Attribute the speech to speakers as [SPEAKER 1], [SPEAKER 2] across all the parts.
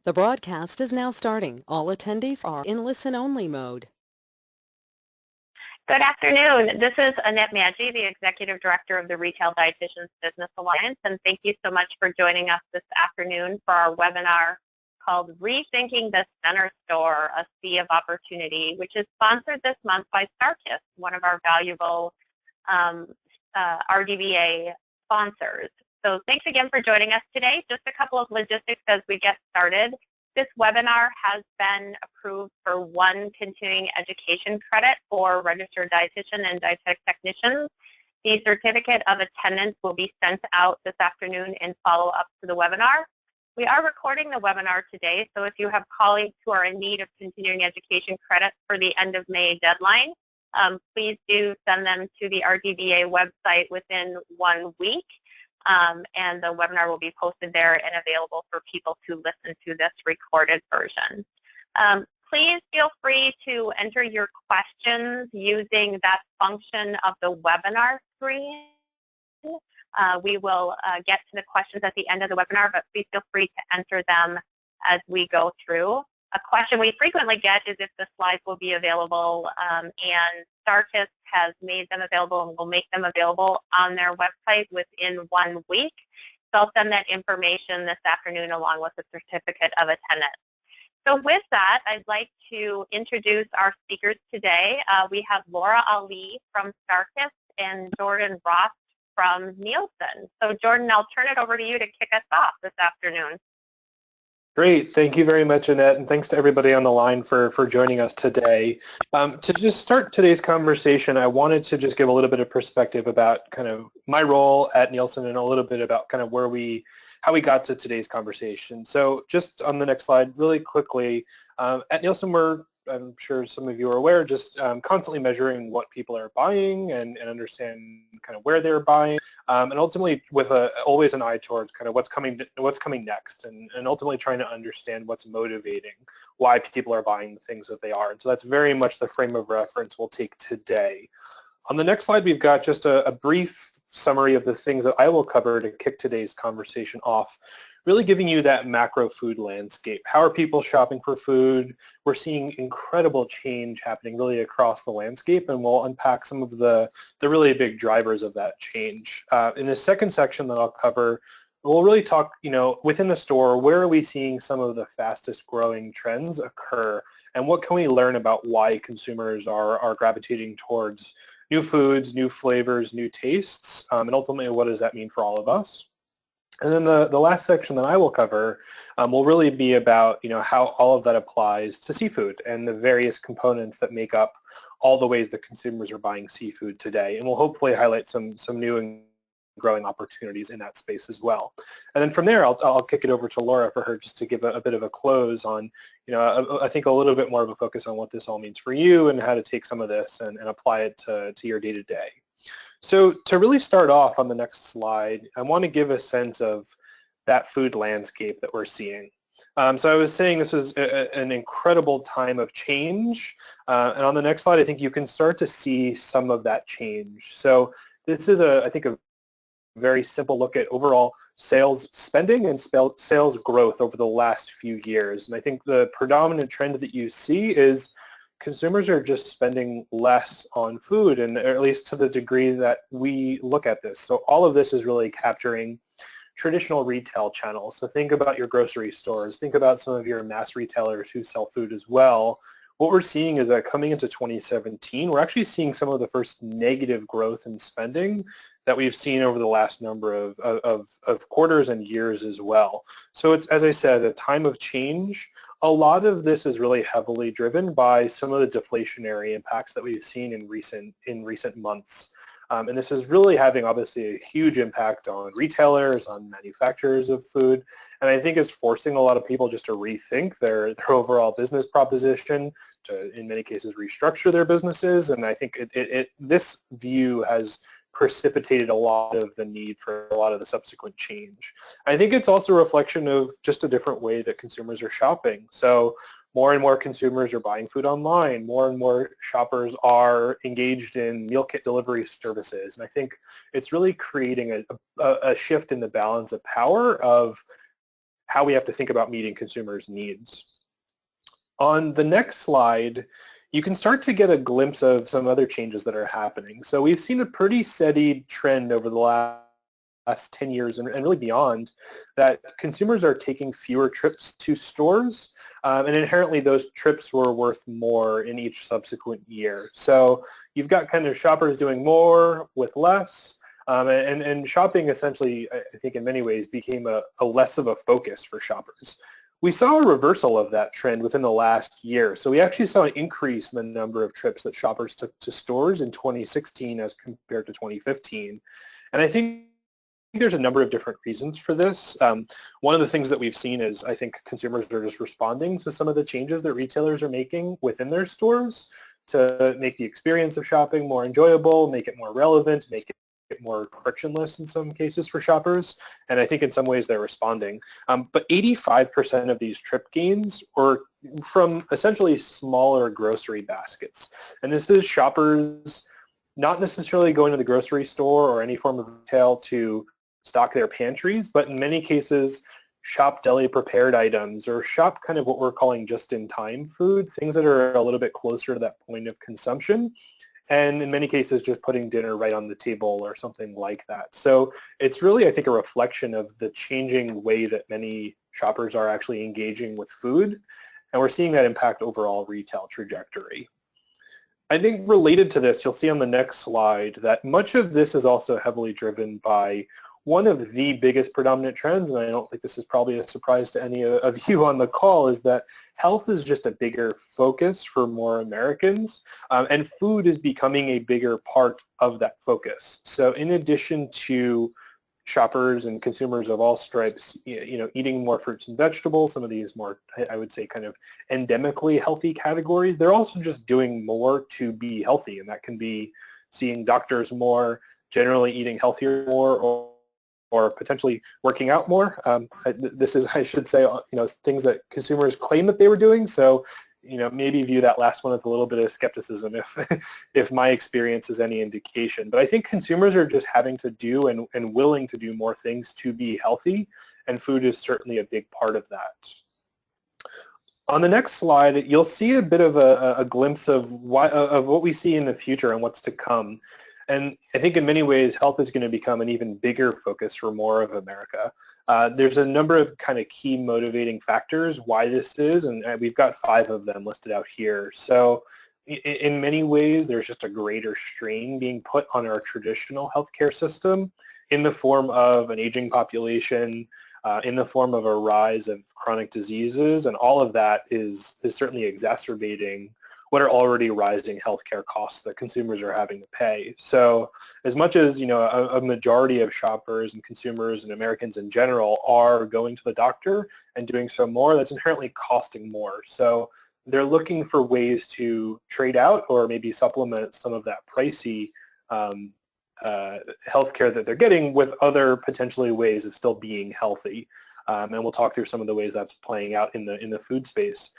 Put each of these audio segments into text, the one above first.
[SPEAKER 1] The broadcast is now starting. All attendees are in listen-only mode.
[SPEAKER 2] Good afternoon. This is Annette Maggi, the Executive Director of the Retail Dietitians Business Alliance, and thank you so much for joining us this afternoon for our webinar called Rethinking the Center Store, a Sea of Opportunity, which is sponsored this month by StarKist, one of our valuable RDBA sponsors. So thanks again for joining us today. Just a couple of logistics as we get started. This webinar has been approved for 1 continuing education credit for registered dietitian and dietetic technicians. The certificate of attendance will be sent out this afternoon in follow-up to the webinar. We are recording the webinar today, so if you have colleagues who are in need of continuing education credits for the end of May deadline, please do send them to the RDBA website within 1 week. And the webinar will be posted there and available for people to listen to this recorded version. Please feel free to enter your questions using that function of the webinar screen. We will get to the questions at the end of the webinar, but please feel free to enter them as we go through. A question we frequently get is if the slides will be available, and StarKist has made them available and will make them available on their website within 1 week. So I'll send that information this afternoon along with the certificate of attendance. So with that, I'd like to introduce our speakers today. We have Laura Ali from StarKist and Jordan Ross from Nielsen. So Jordan, I'll turn it over to you to kick us off this afternoon.
[SPEAKER 3] Great. Thank you very much, Annette, and thanks to everybody on the line for joining us today. To just start today's conversation, I wanted to just give a little bit of perspective about kind of my role at Nielsen and a little bit about kind of how we got to today's conversation. So just on the next slide, really quickly, at Nielsen, I'm sure some of you are aware, just constantly measuring what people are buying and understand kind of where they're buying, and ultimately with always an eye towards kind of what's coming next, and ultimately trying to understand what's motivating why people are buying the things that they are. And so that's very much the frame of reference we'll take today. On the next slide, we've got just a brief summary of the things that I will cover to kick today's conversation off, really giving you that macro food landscape. How are people shopping for food? We're seeing incredible change happening really across the landscape, and we'll unpack some of the really big drivers of that change. In the second section that I'll cover, we'll really talk, within the store, where are we seeing some of the fastest growing trends occur, and what can we learn about why consumers are gravitating towards new foods, new flavors, new tastes, and ultimately what does that mean for all of us? And then the last section that I will cover will really be about how all of that applies to seafood and the various components that make up all the ways that consumers are buying seafood today. And we'll hopefully highlight some new and growing opportunities in that space as well. And then from there, I'll kick it over to Laura for her just to give a bit of a close on, I think a little bit more of a focus on what this all means for you and how to take some of this and apply it to your day-to-day. So to really start off on the next slide, I want to give a sense of that food landscape that we're seeing. So I was saying this was an incredible time of change, and on the next slide I think you can start to see some of that change. So this is, I think, a very simple look at overall sales spending and sales growth over the last few years. And I think the predominant trend that you see is consumers are just spending less on food, and or at least to the degree that we look at this. So all of this is really capturing traditional retail channels. So think about your grocery stores, think about some of your mass retailers who sell food as well. What we're seeing is that coming into 2017, we're actually seeing some of the first negative growth in spending that we've seen over the last number of quarters and years as well. So it's, as I said, a time of change. A lot of this is really heavily driven by some of the deflationary impacts that we've seen in recent months. And this is really having obviously a huge impact on retailers, on manufacturers of food, and I think is forcing a lot of people just to rethink their overall business proposition, to in many cases restructure their businesses, and I think this view has precipitated a lot of the need for a lot of the subsequent change. I think it's also a reflection of just a different way that consumers are shopping. So more and more consumers are buying food online. More and more shoppers are engaged in meal kit delivery services. And I think it's really creating a shift in the balance of power of how we have to think about meeting consumers' needs. On the next slide, you can start to get a glimpse of some other changes that are happening. So we've seen a pretty steady trend over the last 10 years and really beyond that consumers are taking fewer trips to stores, and inherently those trips were worth more in each subsequent year. So you've got kind of shoppers doing more with less, and shopping essentially, I think in many ways, became a less of a focus for shoppers. We saw a reversal of that trend within the last year. So we actually saw an increase in the number of trips that shoppers took to stores in 2016 as compared to 2015. And I think there's a number of different reasons for this. One of the things that we've seen is I think consumers are just responding to some of the changes that retailers are making within their stores to make the experience of shopping more enjoyable, make it more relevant, make it more frictionless in some cases for shoppers, and I think in some ways they're responding. But 85% of these trip gains were from essentially smaller grocery baskets. And this is shoppers not necessarily going to the grocery store or any form of retail to stock their pantries, but in many cases shop deli prepared items or shop kind of what we're calling just-in-time food, things that are a little bit closer to that point of consumption. And in many cases, just putting dinner right on the table or something like that. So it's really, I think, a reflection of the changing way that many shoppers are actually engaging with food. And we're seeing that impact overall retail trajectory. I think related to this, you'll see on the next slide that much of this is also heavily driven by one of the biggest predominant trends, and I don't think this is probably a surprise to any of you on the call, is that health is just a bigger focus for more Americans, and food is becoming a bigger part of that focus. So in addition to shoppers and consumers of all stripes, eating more fruits and vegetables, some of these more, I would say, kind of endemically healthy categories, they're also just doing more to be healthy, and that can be seeing doctors more, generally eating healthier more, or potentially working out more. This is, I should say, things that consumers claim that they were doing. So, maybe view that last one with a little bit of skepticism if my experience is any indication. But I think consumers are just having to do and willing to do more things to be healthy, and food is certainly a big part of that. On the next slide, you'll see a bit of a glimpse of what we see in the future and what's to come. And I think in many ways, health is going to become an even bigger focus for more of America. There's a number of kind of key motivating factors why this is, and we've got 5 of them listed out here. So in many ways, there's just a greater strain being put on our traditional healthcare system in the form of an aging population, in the form of a rise of chronic diseases, and all of that is certainly exacerbating what are already rising healthcare costs that consumers are having to pay. So as much as a majority of shoppers and consumers and Americans in general are going to the doctor and doing so more, that's inherently costing more. So they're looking for ways to trade out or maybe supplement some of that pricey healthcare that they're getting with other potentially ways of still being healthy. And we'll talk through some of the ways that's playing out in the food space.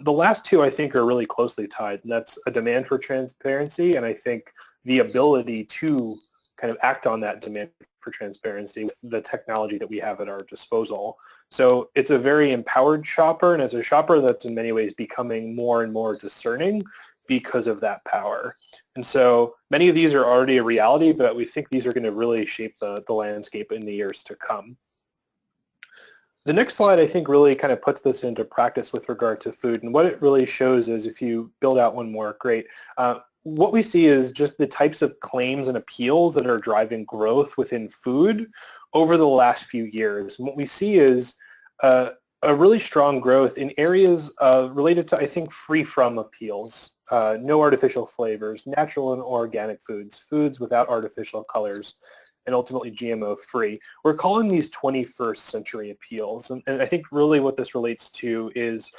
[SPEAKER 3] The last 2, I think, are really closely tied, and that's a demand for transparency, and I think the ability to kind of act on that demand for transparency with the technology that we have at our disposal. So it's a very empowered shopper, and it's a shopper that's in many ways becoming more and more discerning because of that power. And so many of these are already a reality, but we think these are going to really shape the landscape in the years to come. The next slide, I think, really kind of puts this into practice with regard to food. And what it really shows is, if you build out one more, great. What we see is just the types of claims and appeals that are driving growth within food over the last few years. And what we see is a really strong growth in areas related to, I think, free-from appeals, no artificial flavors, natural and organic foods, foods without artificial colors, and ultimately GMO-free. We're calling these 21st century appeals. And I think really what this relates to is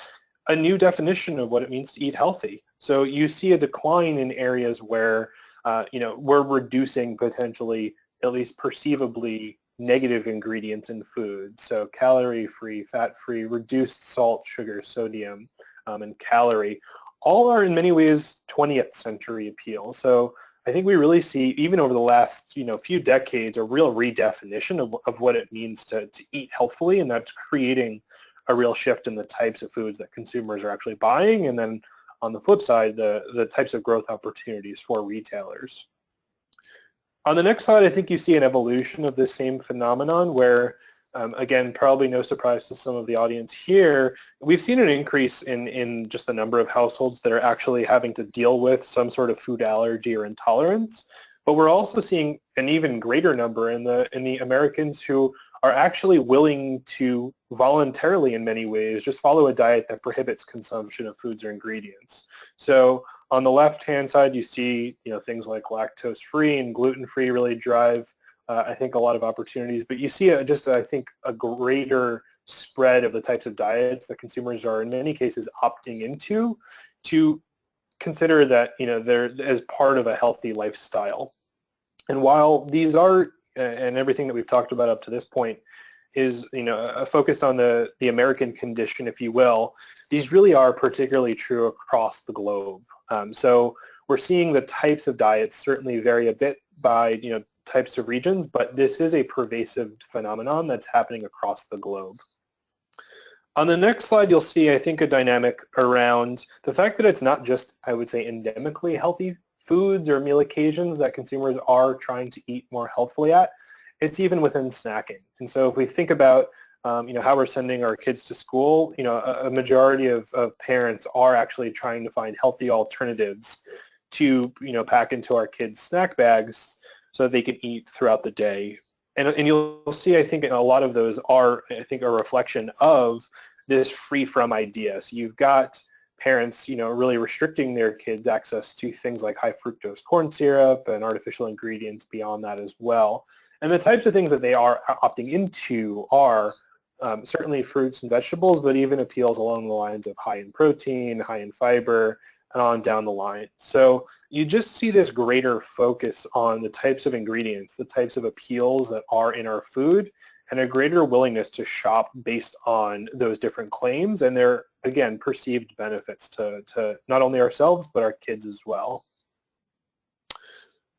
[SPEAKER 3] a new definition of what it means to eat healthy. So you see a decline in areas where, we're reducing potentially, at least perceivably, negative ingredients in food. So calorie-free, fat-free, reduced salt, sugar, sodium, and calorie. All are in many ways 20th century appeal. So I think we really see, even over the last few decades, a real redefinition of what it means to eat healthfully, and that's creating a real shift in the types of foods that consumers are actually buying, and then on the flip side, the types of growth opportunities for retailers. On the next slide, I think you see an evolution of this same phenomenon where, again, probably no surprise to some of the audience here, we've seen an increase in just the number of households that are actually having to deal with some sort of food allergy or intolerance. But we're also seeing an even greater number in the Americans who are actually willing to voluntarily, in many ways, just follow a diet that prohibits consumption of foods or ingredients. So on the left-hand side, you see things like lactose-free and gluten-free really drive, I think, a lot of opportunities. But you see I think, a greater spread of the types of diets that consumers are, in many cases, opting into to consider that they're as part of a healthy lifestyle. And while these are, and everything that we've talked about up to this point is focused on the American condition, if you will, these really are particularly true across the globe. So we're seeing the types of diets certainly vary a bit by types of regions, but this is a pervasive phenomenon that's happening across the globe. On the next slide, you'll see, I think, a dynamic around the fact that it's not just, I would say, endemically healthy foods or meal occasions that consumers are trying to eat more healthfully at. It's even within snacking. And so if we think about how we're sending our kids to school, a majority of parents are actually trying to find healthy alternatives to pack into our kids' snack bags so that they can eat throughout the day. And you'll see, I think, a lot of those are, I think, a reflection of this free-from idea. So you've got parents, really restricting their kids' access to things like high fructose corn syrup and artificial ingredients beyond that as well. And the types of things that they are opting into are certainly fruits and vegetables, but even appeals along the lines of high in protein, high in fiber, and on down the line. So you just see this greater focus on the types of ingredients, the types of appeals that are in our food, and a greater willingness to shop based on those different claims and their, again, perceived benefits to not only ourselves, but our kids as well.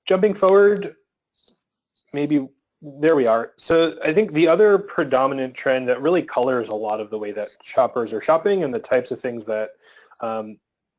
[SPEAKER 3] Jumping forward, maybe there we are. So I think the other predominant trend that really colors a lot of the way that shoppers are shopping and the types of things that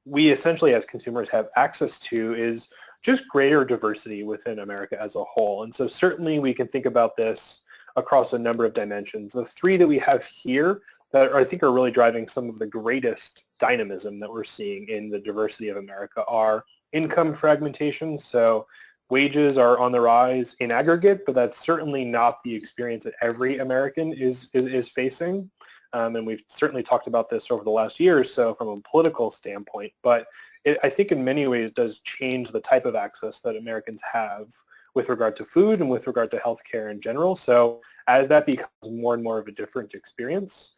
[SPEAKER 3] we essentially as consumers have access to is just greater diversity within America as a whole. And so certainly we can think about this across a number of dimensions. The three that we have here that I think are really driving some of the greatest dynamism that we're seeing in the diversity of America are income fragmentation. So wages are on the rise in aggregate, but that's certainly not the experience that every American is facing. And we've certainly talked about this over the last year or so from a political standpoint, but it, I think in many ways does change the type of access that Americans have with regard to food and with regard to healthcare in general. So as that becomes more and more of a different experience,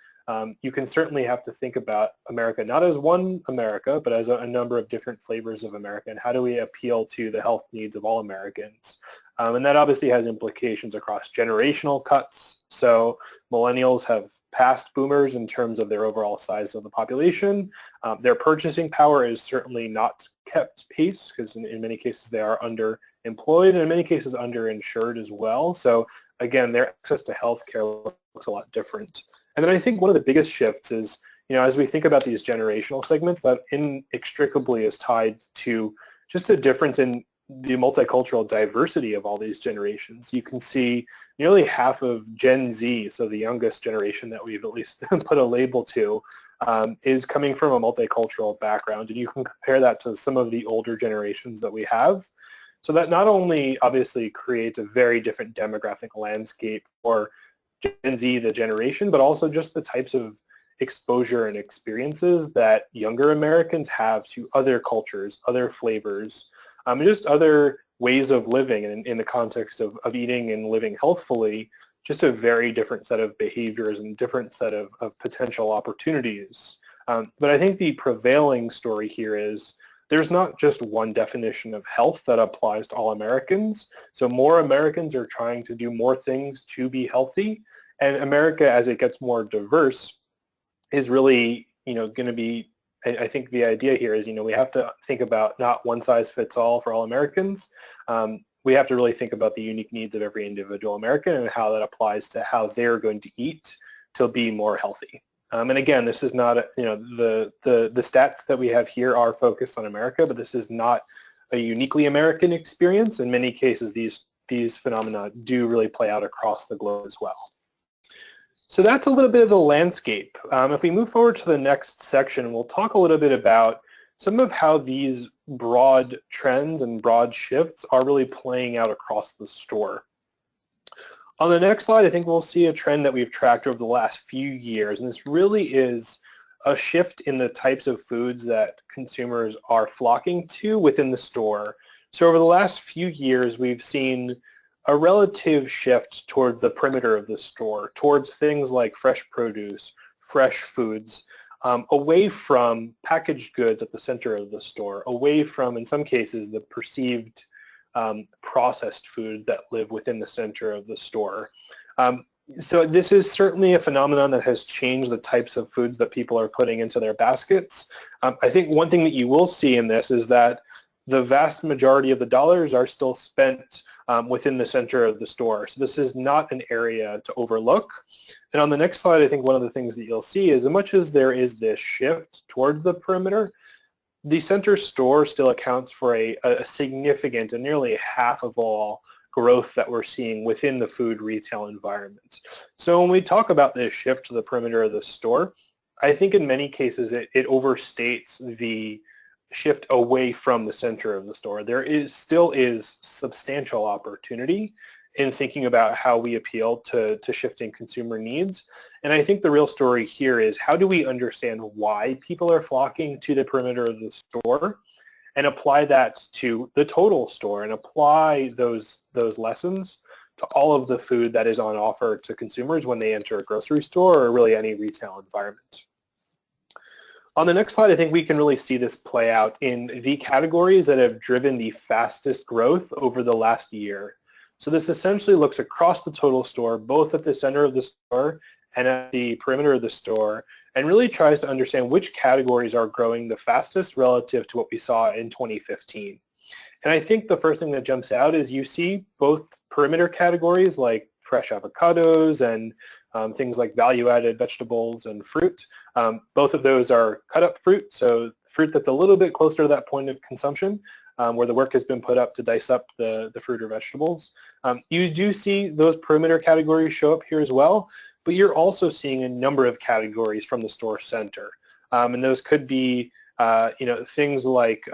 [SPEAKER 3] you can certainly have to think about America not as one America, but as a number of different flavors of America, and how do we appeal to the health needs of all Americans. And that obviously has implications across generational cuts. So millennials have passed boomers in terms of their overall size of the population. Their purchasing power is certainly not kept pace because in many cases they are underemployed and in many cases underinsured as well. So again, their access to healthcare looks a lot different. And then I think one of the biggest shifts is, as we think about these generational segments, that inextricably is tied to just a difference in the multicultural diversity of all these generations. You can see nearly half of Gen Z, so the youngest generation that we've at least put a label to, is coming from a multicultural background. And you can compare that to some of the older generations that we have. So that not only obviously creates a very different demographic landscape for Gen Z, the generation, but also just the types of exposure and experiences that younger Americans have to other cultures, other flavors, and just other ways of living in the context of eating and living healthfully, just a very different set of behaviors and different set of potential opportunities. But I think the prevailing story here is there's not just one definition of health that applies to all Americans. So more Americans are trying to do more things to be healthy. And America, as it gets more diverse, is really going to be I think the idea here is, we have to think about not one size fits all for all Americans. We have to really think about the unique needs of every individual American and how that applies to how they're going to eat to be more healthy. And again, this is not, the stats that we have here are focused on America, but this is not a uniquely American experience. In many cases, these phenomena do really play out across the globe as well. So that's a little bit of the landscape. If we move forward to the next section, we'll talk a little bit about some of how these broad trends and broad shifts are really playing out across the store. On the next slide, I think we'll see a trend that we've tracked over the last few years, and this really is a shift in the types of foods that consumers are flocking to within the store. So over the last few years, we've seen a relative shift toward the perimeter of the store, towards things like fresh produce, fresh foods, away from packaged goods at the center of the store, away from, in some cases, the perceived processed foods that live within the center of the store. So this is certainly a phenomenon that has changed the types of foods that people are putting into their baskets. I think one thing that you will see in this is that the vast majority of the dollars are still spent within the center of the store. So this is not an area to overlook. And on the next slide, I think one of the things that you'll see is as much as there is this shift towards the perimeter, the center store still accounts for a significant and nearly half of all growth that we're seeing within the food retail environment. So when we talk about this shift to the perimeter of the store, I think in many cases it overstates the shift away from the center of the store. There still is substantial opportunity in thinking about how we appeal to shifting consumer needs. And I think the real story here is how do we understand why people are flocking to the perimeter of the store and apply that to the total store and apply those lessons to all of the food that is on offer to consumers when they enter a grocery store or really any retail environment. On the next slide, I think we can really see this play out in the categories that have driven the fastest growth over the last year. So this essentially looks across the total store, both at the center of the store and at the perimeter of the store, and really tries to understand which categories are growing the fastest relative to what we saw in 2015. And I think the first thing that jumps out is you see both perimeter categories like fresh avocados and things like value-added vegetables and fruit. Both of those are cut-up fruit, so fruit that's a little bit closer to that point of consumption, where the work has been put up to dice up the fruit or vegetables. You do see those perimeter categories show up here as well, but you're also seeing a number of categories from the store center. And those could be things like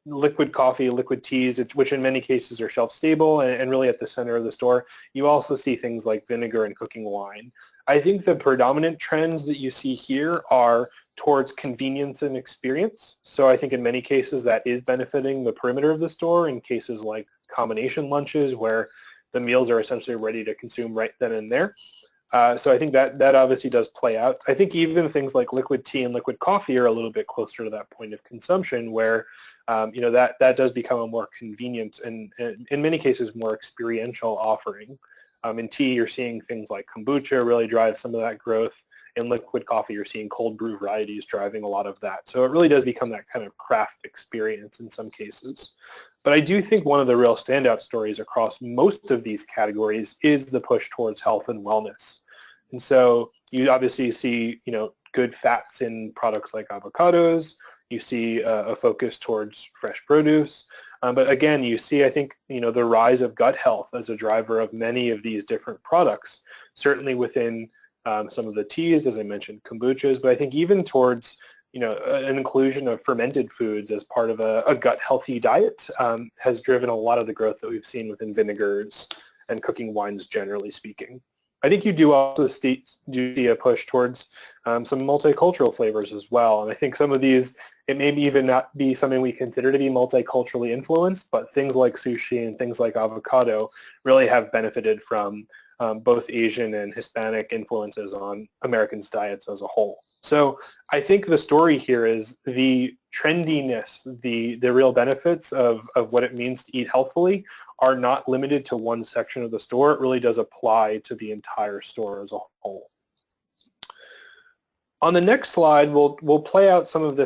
[SPEAKER 3] liquid coffee, liquid teas, which in many cases are shelf stable and really at the center of the store. You also see things like vinegar and cooking wine. I think the predominant trends that you see here are towards convenience and experience. So I think in many cases that is benefiting the perimeter of the store in cases like combination lunches where the meals are essentially ready to consume right then and there. So I think that obviously does play out. I think even things like liquid tea and liquid coffee are a little bit closer to that point of consumption where that does become a more convenient and in many cases more experiential offering. In tea, you're seeing things like kombucha really drive some of that growth. In liquid coffee, you're seeing cold brew varieties driving a lot of that. So it really does become that kind of craft experience in some cases. But I do think one of the real standout stories across most of these categories is the push towards health and wellness. And so you obviously see, good fats in products like avocados. You see a focus towards fresh produce. But again, you see, I think, the rise of gut health as a driver of many of these different products, certainly within some of the teas, as I mentioned, kombuchas, but I think even towards, an inclusion of fermented foods as part of a gut-healthy diet has driven a lot of the growth that we've seen within vinegars and cooking wines, generally speaking. I think you do also see a push towards some multicultural flavors as well, and I think some of these, it may even not be something we consider to be multiculturally influenced, but things like sushi and things like avocado really have benefited from both Asian and Hispanic influences on Americans' diets as a whole. So I think the story here is the trendiness, the real benefits of what it means to eat healthfully are not limited to one section of the store. It really does apply to the entire store as a whole. On the next slide, we'll play out some of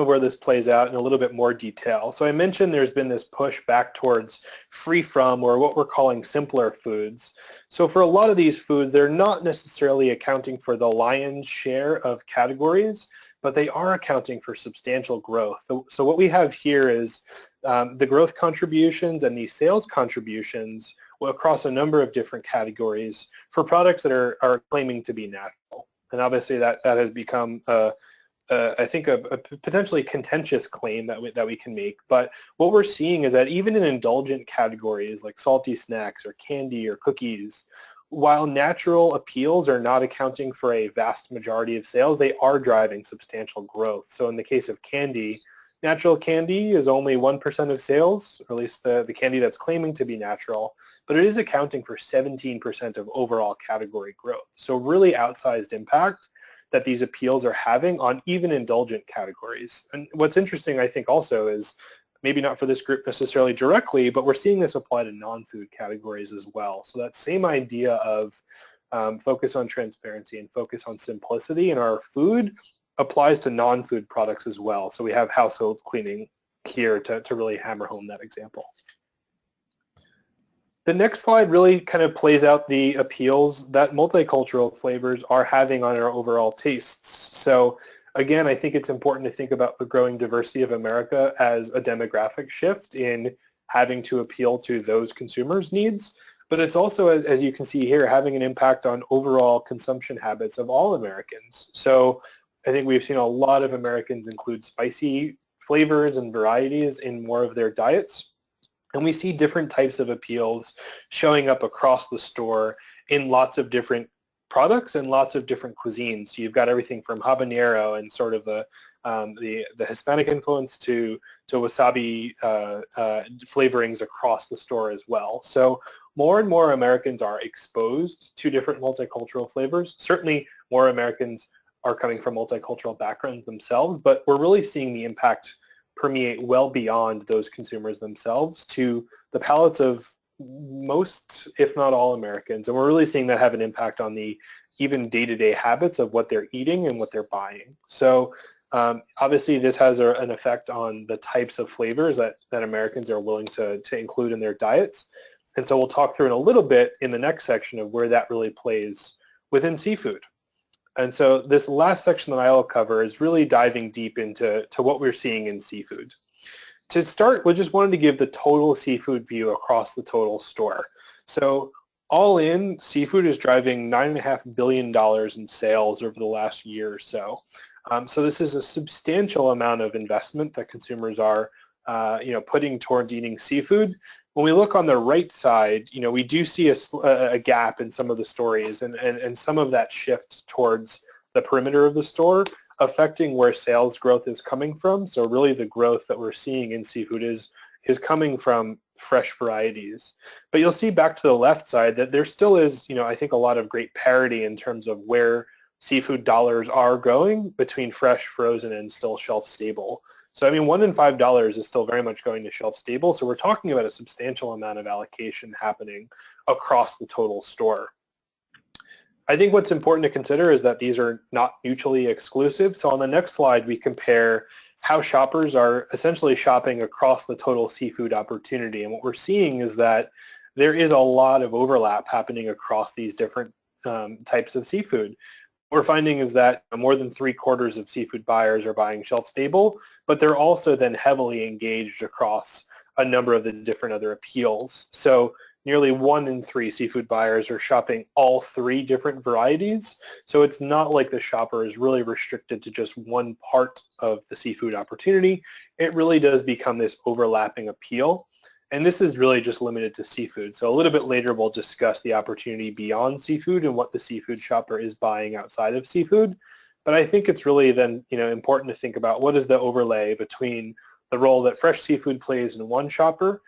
[SPEAKER 3] where this plays out in a little bit more detail. So I mentioned there's been this push back towards free from, or what we're calling simpler foods. So for a lot of these foods, they're not necessarily accounting for the lion's share of categories, but they are accounting for substantial growth. So what we have here is the growth contributions and the sales contributions across a number of different categories for products that are claiming to be natural. And obviously that has become, I think, a potentially contentious claim that we can make. But what we're seeing is that even in indulgent categories like salty snacks or candy or cookies, while natural appeals are not accounting for a vast majority of sales, they are driving substantial growth. So in the case of candy, natural candy is only 1% of sales, or at least the candy that's claiming to be natural, but it is accounting for 17% of overall category growth. So really outsized impact that these appeals are having on even indulgent categories. And what's interesting, I think, also is, maybe not for this group necessarily directly, but we're seeing this apply to non-food categories as well. So that same idea of focus on transparency and focus on simplicity in our food applies to non-food products as well. So we have household cleaning here to really hammer home that example. The next slide really kind of plays out the appeals that multicultural flavors are having on our overall tastes. So again, I think it's important to think about the growing diversity of America as a demographic shift in having to appeal to those consumers' needs. But it's also, as you can see here, having an impact on overall consumption habits of all Americans. So I think we've seen a lot of Americans include spicy flavors and varieties in more of their diets. And we see different types of appeals showing up across the store in lots of different products and lots of different cuisines. So you've got everything from habanero and sort of the Hispanic influence to wasabi flavorings across the store as well. So more and more Americans are exposed to different multicultural flavors. Certainly more Americans are coming from multicultural backgrounds themselves, but we're really seeing the impact permeate well beyond those consumers themselves to the palates of most, if not all, Americans. And we're really seeing that have an impact on the even day-to-day habits of what they're eating and what they're buying. So obviously this has an effect on the types of flavors that Americans are willing to include in their diets. And so we'll talk through in a little bit in the next section of where that really plays within seafood. And so this last section that I'll cover is really diving deep into what we're seeing in seafood. To start, we just wanted to give the total seafood view across the total store. So all in, seafood is driving $9.5 billion in sales over the last year or so. So this is a substantial amount of investment that consumers are putting towards eating seafood. When we look on the right side, we do see a gap in some of the stories and some of that shift towards the perimeter of the store affecting where sales growth is coming from. So really the growth that we're seeing in seafood is coming from fresh varieties. But you'll see back to the left side that there still is, I think, a lot of great parity in terms of where seafood dollars are going between fresh, frozen, and still shelf stable. So I mean, $1 in $5 is still very much going to shelf stable. So we're talking about a substantial amount of allocation happening across the total store. I think what's important to consider is that these are not mutually exclusive. So on the next slide, we compare how shoppers are essentially shopping across the total seafood opportunity. And what we're seeing is that there is a lot of overlap happening across these different types of seafood. What we're finding is that more than 3/4 of seafood buyers are buying shelf stable, but they're also then heavily engaged across a number of the different other appeals. So nearly 1 in 3 seafood buyers are shopping all 3 different varieties. So it's not like the shopper is really restricted to just one part of the seafood opportunity. It really does become this overlapping appeal. And this is really just limited to seafood. So a little bit later, we'll discuss the opportunity beyond seafood and what the seafood shopper is buying outside of seafood. But I think it's really then, important to think about what is the overlay between the role that fresh seafood plays in one shopper's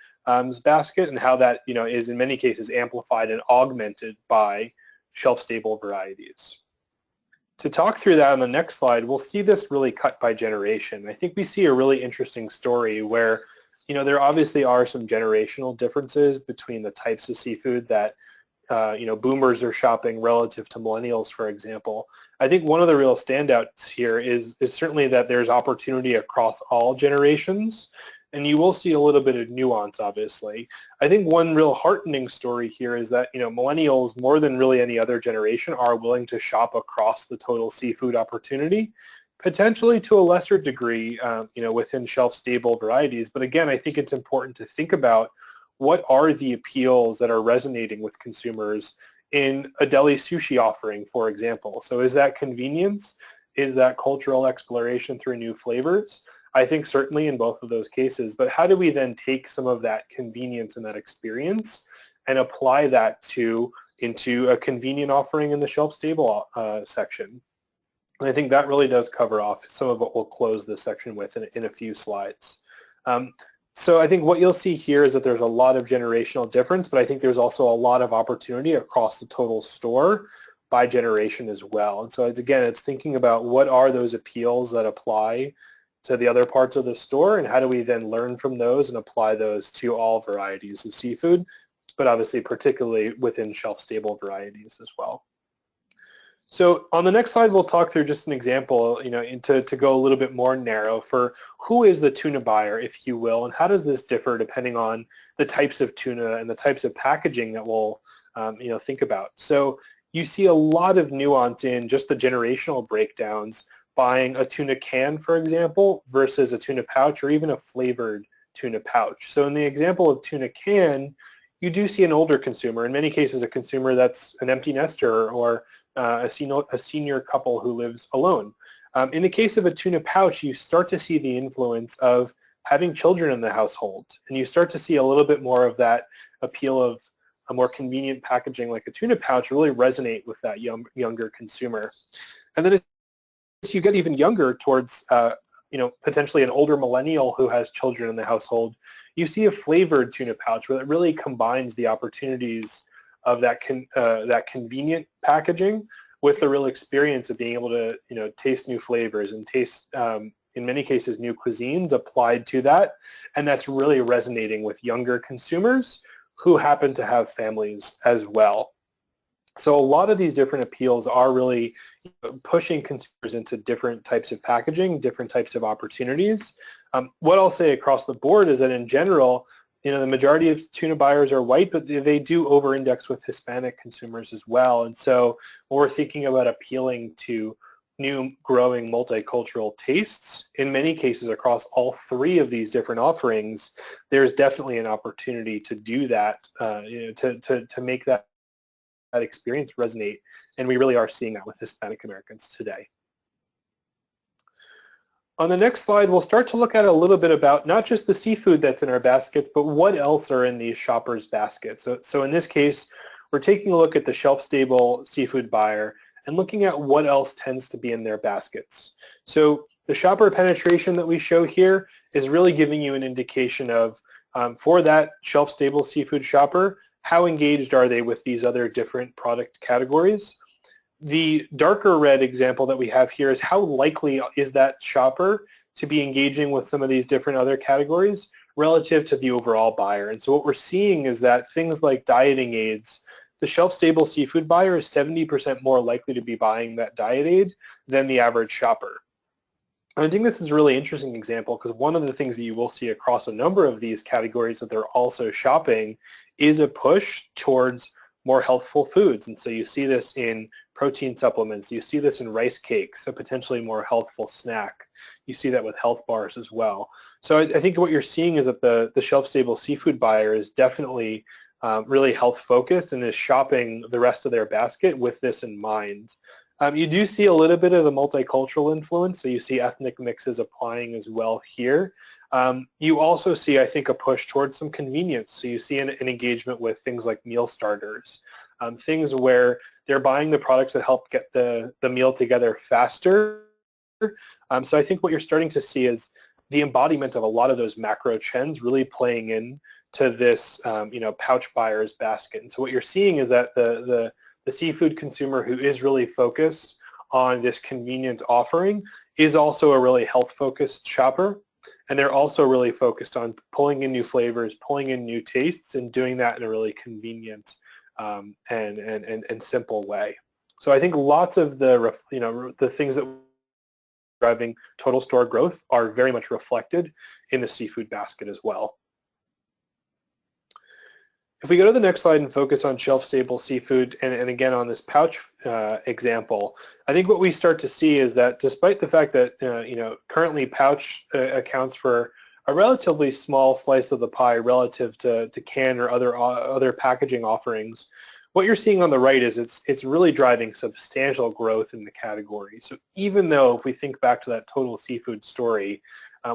[SPEAKER 3] basket and how that, is in many cases amplified and augmented by shelf-stable varieties. To talk through that on the next slide, we'll see this really cut by generation. I think we see a really interesting story where there obviously are some generational differences between the types of seafood that boomers are shopping relative to millennials, for example. I think one of the real standouts here is certainly that there's opportunity across all generations, and you will see a little bit of nuance, obviously. I think one real heartening story here is that, millennials, more than really any other generation, are willing to shop across the total seafood opportunity, potentially to a lesser degree, within shelf-stable varieties. But again, I think it's important to think about what are the appeals that are resonating with consumers in a deli sushi offering, for example. So is that convenience? Is that cultural exploration through new flavors? I think certainly in both of those cases, but how do we then take some of that convenience and that experience and apply that into a convenient offering in the shelf-stable section? And I think that really does cover off some of what we'll close this section with in a few slides. So I think what you'll see here is that there's a lot of generational difference, but I think there's also a lot of opportunity across the total store by generation as well. And so it's thinking about what are those appeals that apply to the other parts of the store, and how do we then learn from those and apply those to all varieties of seafood, but obviously particularly within shelf-stable varieties as well. So on the next slide, we'll talk through just an example, to go a little bit more narrow for who is the tuna buyer, if you will, and how does this differ depending on the types of tuna and the types of packaging that we'll, think about. So you see a lot of nuance in just the generational breakdowns, buying a tuna can, for example, versus a tuna pouch or even a flavored tuna pouch. So in the example of tuna can, you do see an older consumer, in many cases a consumer that's an empty nester or a senior couple who lives alone. In the case of a tuna pouch, you start to see the influence of having children in the household, and you start to see a little bit more of that appeal of a more convenient packaging like a tuna pouch really resonate with that younger consumer. And then as you get even younger towards potentially an older millennial who has children in the household, you see a flavored tuna pouch where it really combines the opportunities of that convenient packaging with the real experience of being able to taste new flavors and taste in many cases new cuisines applied to that, and that's really resonating with younger consumers who happen to have families as well. So a lot of these different appeals are really pushing consumers into different types of packaging, different types of opportunities. What I'll say across the board is that in general, the majority of tuna buyers are white, but they do over-index with Hispanic consumers as well. And so when we're thinking about appealing to new growing multicultural tastes, in many cases across all three of these different offerings, there's definitely an opportunity to do that, to make that experience resonate. And we really are seeing that with Hispanic Americans today. On the next slide, we'll start to look at a little bit about not just the seafood that's in our baskets, but what else are in these shoppers' baskets. So in this case, we're taking a look at the shelf-stable seafood buyer and looking at what else tends to be in their baskets. So the shopper penetration that we show here is really giving you an indication of, for that shelf-stable seafood shopper, how engaged are they with these other different product categories. The darker red example that we have here is how likely is that shopper to be engaging with some of these different other categories relative to the overall buyer. And so what we're seeing is that things like dieting aids, the shelf-stable seafood buyer is 70% more likely to be buying that diet aid than the average shopper. And I think this is a really interesting example because one of the things that you will see across a number of these categories that they're also shopping is a push towards more healthful foods. And so you see this in protein supplements, you see this in rice cakes, a potentially more healthful snack. You see that with health bars as well. So I think what you're seeing is that the shelf-stable seafood buyer is definitely really health-focused and is shopping the rest of their basket with this in mind. You do see a little bit of the multicultural influence, so you see ethnic mixes applying as well here. You also see, I think, a push towards some convenience. So you see an engagement with things like meal starters, things where they're buying the products that help get the meal together faster. So I think what you're starting to see is the embodiment of a lot of those macro trends really playing in to this, pouch buyer's basket. And so what you're seeing is that the seafood consumer who is really focused on this convenient offering is also a really health-focused shopper. And they're also really focused on pulling in new flavors, pulling in new tastes, and doing that in a really convenient and simple way. So I think lots of the the things that driving total store growth are very much reflected in the seafood basket as well. If we go to the next slide and focus on shelf-stable seafood, and again on this pouch example, I think what we start to see is that despite the fact that currently pouch accounts for a relatively small slice of the pie relative to can or other packaging offerings, what you're seeing on the right is it's really driving substantial growth in the category. So even though if we think back to that total seafood story,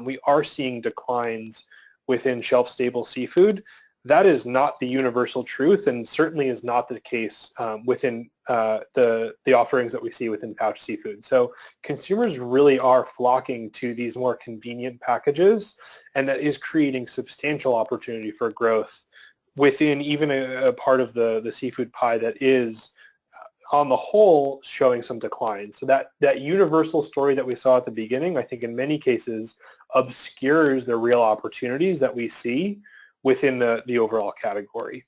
[SPEAKER 3] we are seeing declines within shelf-stable seafood, that is not the universal truth and certainly is not the case within the offerings that we see within pouch seafood. So consumers really are flocking to these more convenient packages, and that is creating substantial opportunity for growth within even a part of the seafood pie that is on the whole showing some decline. So that universal story that we saw at the beginning, I think in many cases obscures the real opportunities that we see within the overall category.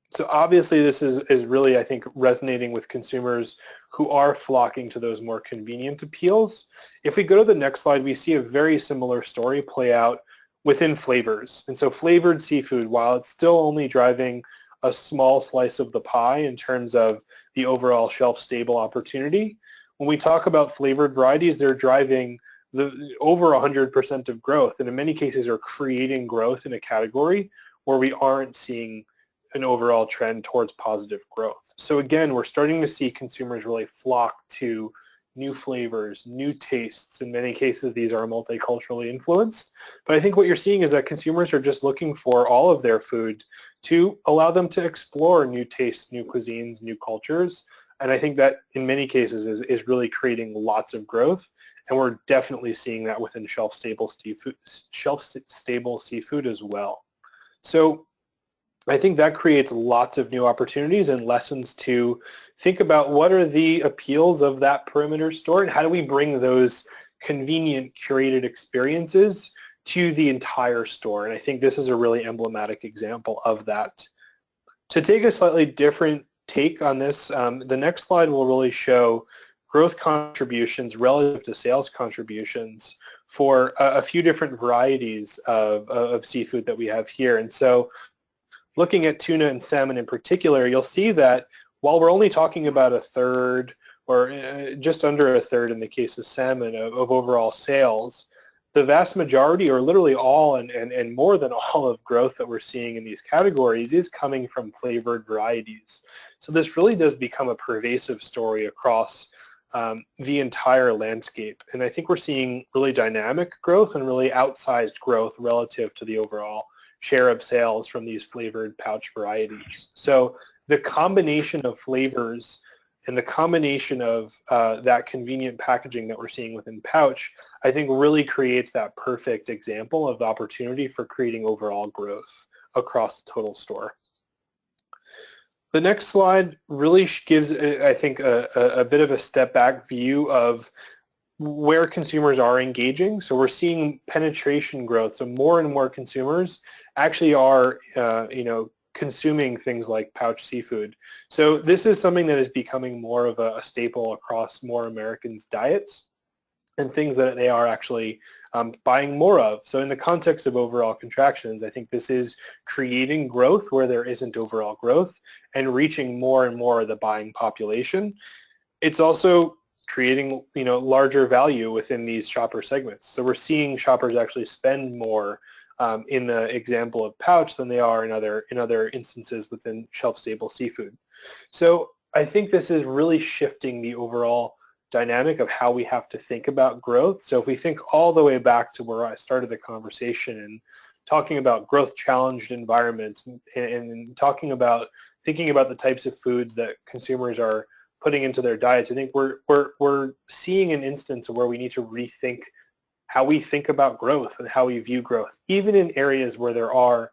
[SPEAKER 3] So obviously this is really, I think, resonating with consumers who are flocking to those more convenient appeals. If we go to the next slide, we see a very similar story play out within flavors. And so flavored seafood, while it's still only driving a small slice of the pie in terms of the overall shelf-stable opportunity, when we talk about flavored varieties, they're driving over 100% of growth, and in many cases are creating growth in a category where we aren't seeing an overall trend towards positive growth. So again, we're starting to see consumers really flock to new flavors, new tastes. In many cases, these are multiculturally influenced. But I think what you're seeing is that consumers are just looking for all of their food to allow them to explore new tastes, new cuisines, new cultures. And I think that in many cases is really creating lots of growth. And we're definitely seeing that within shelf-stable seafood as well. So I think that creates lots of new opportunities and lessons to think about what are the appeals of that perimeter store and how do we bring those convenient curated experiences to the entire store. And I think this is a really emblematic example of that. To take a slightly different take on this, the next slide will really show growth contributions relative to sales contributions for a few different varieties of seafood that we have here. And so looking at tuna and salmon in particular, you'll see that while we're only talking about a third or just under a third in the case of salmon of overall sales, the vast majority or literally all and more than all of growth that we're seeing in these categories is coming from flavored varieties. So this really does become a pervasive story across the entire landscape. And I think we're seeing really dynamic growth and really outsized growth relative to the overall share of sales from these flavored pouch varieties. So the combination of flavors and the combination of that convenient packaging that we're seeing within pouch, I think really creates that perfect example of the opportunity for creating overall growth across the total store. The next slide really gives, I think, a bit of a step back view of where consumers are engaging. So we're seeing penetration growth. So more and more consumers actually are, consuming things like pouch seafood. So this is something that is becoming more of a staple across more Americans' diets and things that they are actually buying more of. So in the context of overall contractions, I think this is creating growth where there isn't overall growth and reaching more and more of the buying population. It's also creating larger value within these shopper segments. So we're seeing shoppers actually spend more in the example of pouch than they are in other instances within shelf-stable seafood. So I think this is really shifting the overall dynamic of how we have to think about growth. So if we think all the way back to where I started the conversation and talking about growth-challenged environments and thinking about the types of foods that consumers are putting into their diets, I think we're seeing an instance where we need to rethink how we think about growth and how we view growth, even in areas where there are,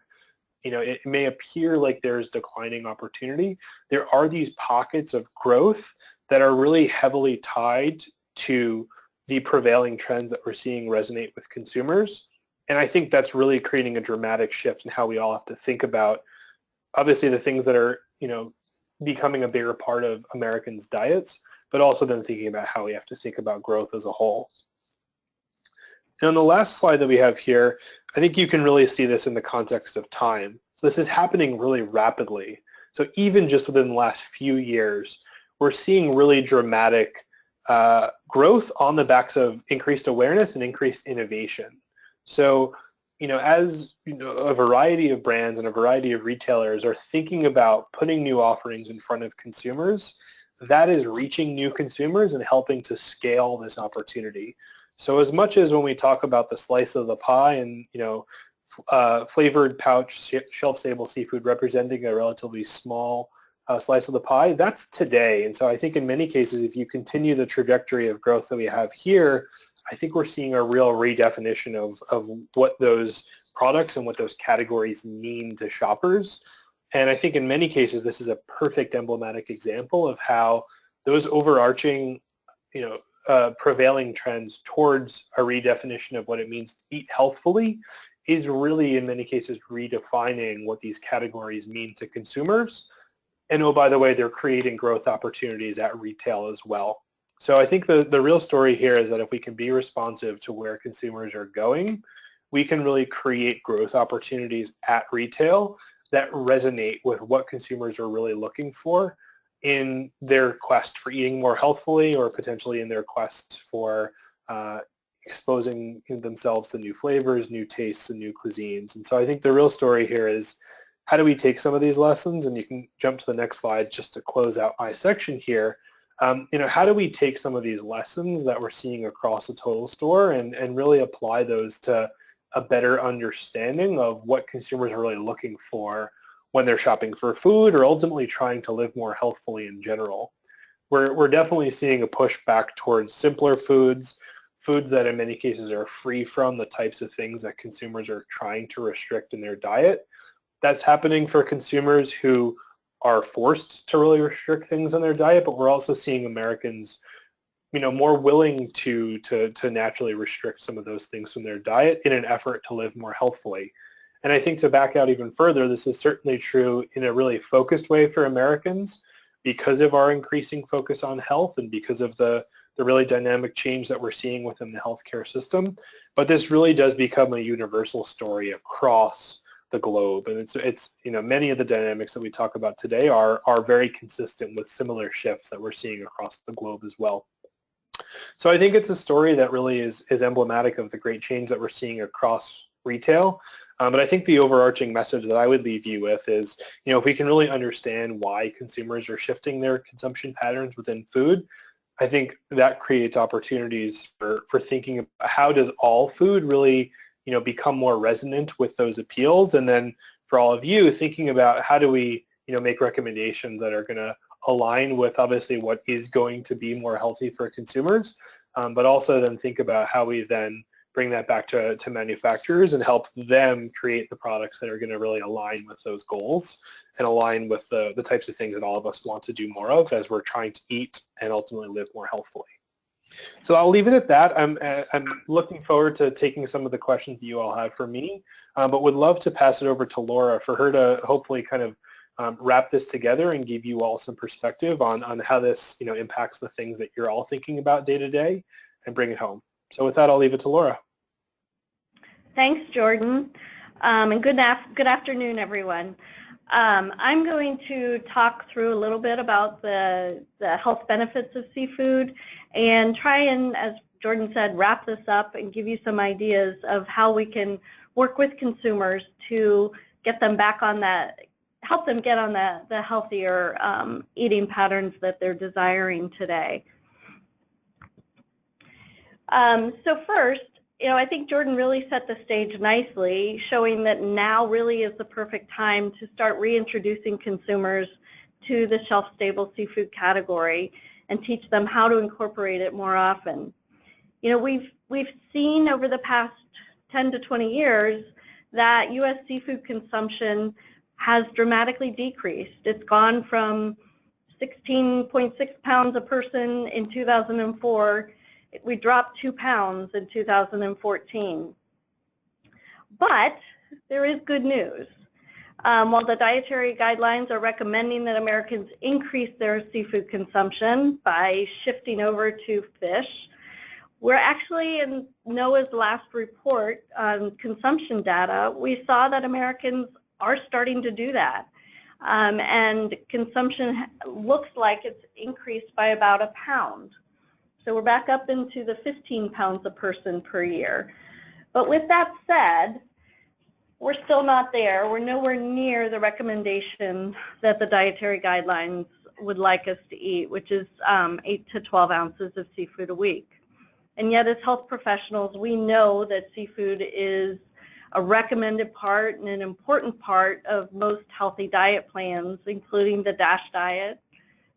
[SPEAKER 3] it may appear like there's declining opportunity. There are these pockets of growth that are really heavily tied to the prevailing trends that we're seeing resonate with consumers. And I think that's really creating a dramatic shift in how we all have to think about obviously the things that are, becoming a bigger part of Americans' diets, but also then thinking about how we have to think about growth as a whole. And on the last slide that we have here, I think you can really see this in the context of time. So this is happening really rapidly. So even just within the last few years, we're seeing really dramatic growth on the backs of increased awareness and increased innovation. So, as a variety of brands and a variety of retailers are thinking about putting new offerings in front of consumers, that is reaching new consumers and helping to scale this opportunity. So as much as when we talk about the slice of the pie and, flavored pouch shelf-stable seafood representing a relatively small slice of the pie, that's today. And so I think in many cases, if you continue the trajectory of growth that we have here, I think we're seeing a real redefinition of what those products and what those categories mean to shoppers. And I think in many cases, this is a perfect emblematic example of how those overarching, prevailing trends towards a redefinition of what it means to eat healthfully is really, in many cases, redefining what these categories mean to consumers. And oh, by the way, they're creating growth opportunities at retail as well. So I think the real story here is that if we can be responsive to where consumers are going, we can really create growth opportunities at retail that resonate with what consumers are really looking for in their quest for eating more healthfully, or potentially in their quest for exposing themselves to new flavors, new tastes, and new cuisines. And so I think the real story here is, how do we take some of these lessons? And you can jump to the next slide just to close out my section here. How do we take some of these lessons that we're seeing across the total store and really apply those to a better understanding of what consumers are really looking for when they're shopping for food, or ultimately trying to live more healthfully in general? We're definitely seeing a push back towards simpler foods that in many cases are free from the types of things that consumers are trying to restrict in their diet. That's happening for consumers who are forced to really restrict things on their diet, but we're also seeing Americans, more willing to naturally restrict some of those things from their diet in an effort to live more healthfully. And I think to back out even further, this is certainly true in a really focused way for Americans because of our increasing focus on health and because of the really dynamic change that we're seeing within the healthcare system. But this really does become a universal story across the globe. And it's many of the dynamics that we talk about today are very consistent with similar shifts that we're seeing across the globe as well. So I think it's a story that really is emblematic of the great change that we're seeing across retail. But I think the overarching message that I would leave you with is, if we can really understand why consumers are shifting their consumption patterns within food, I think that creates opportunities for thinking about how does all food really, become more resonant with those appeals. And then for all of you, thinking about how do we, make recommendations that are going to align with obviously what is going to be more healthy for consumers, but also then think about how we then bring that back to manufacturers and help them create the products that are going to really align with those goals and align with the types of things that all of us want to do more of as we're trying to eat and ultimately live more healthfully. So I'll leave it at that. I'm looking forward to taking some of the questions that you all have for me, but would love to pass it over to Laura for her to hopefully kind of wrap this together and give you all some perspective on how this impacts the things that you're all thinking about day to day and bring it home. So with that, I'll leave it to Laura.
[SPEAKER 4] Thanks, Jordan, and good afternoon, everyone. I'm going to talk through a little bit about the health benefits of seafood and try and, as Jordan said, wrap this up and give you some ideas of how we can work with consumers to get them back on that, help them get on the healthier eating patterns that they're desiring today. So first, I think Jordan really set the stage nicely, showing that now really is the perfect time to start reintroducing consumers to the shelf-stable seafood category and teach them how to incorporate it more often. We've seen over the past 10 to 20 years that U.S. seafood consumption has dramatically decreased. It's gone from 16.6 pounds a person in 2004. We dropped 2 pounds in 2014. But there is good news. While the dietary guidelines are recommending that Americans increase their seafood consumption by shifting over to fish, we're actually in NOAA's last report on consumption data, we saw that Americans are starting to do that. And consumption looks like it's increased by about a pound. So we're back up into the 15 pounds a person per year. But with that said, we're still not there. We're nowhere near the recommendation that the dietary guidelines would like us to eat, which is 8 to 12 ounces of seafood a week. And yet as health professionals, we know that seafood is a recommended part and an important part of most healthy diet plans, including the DASH diet,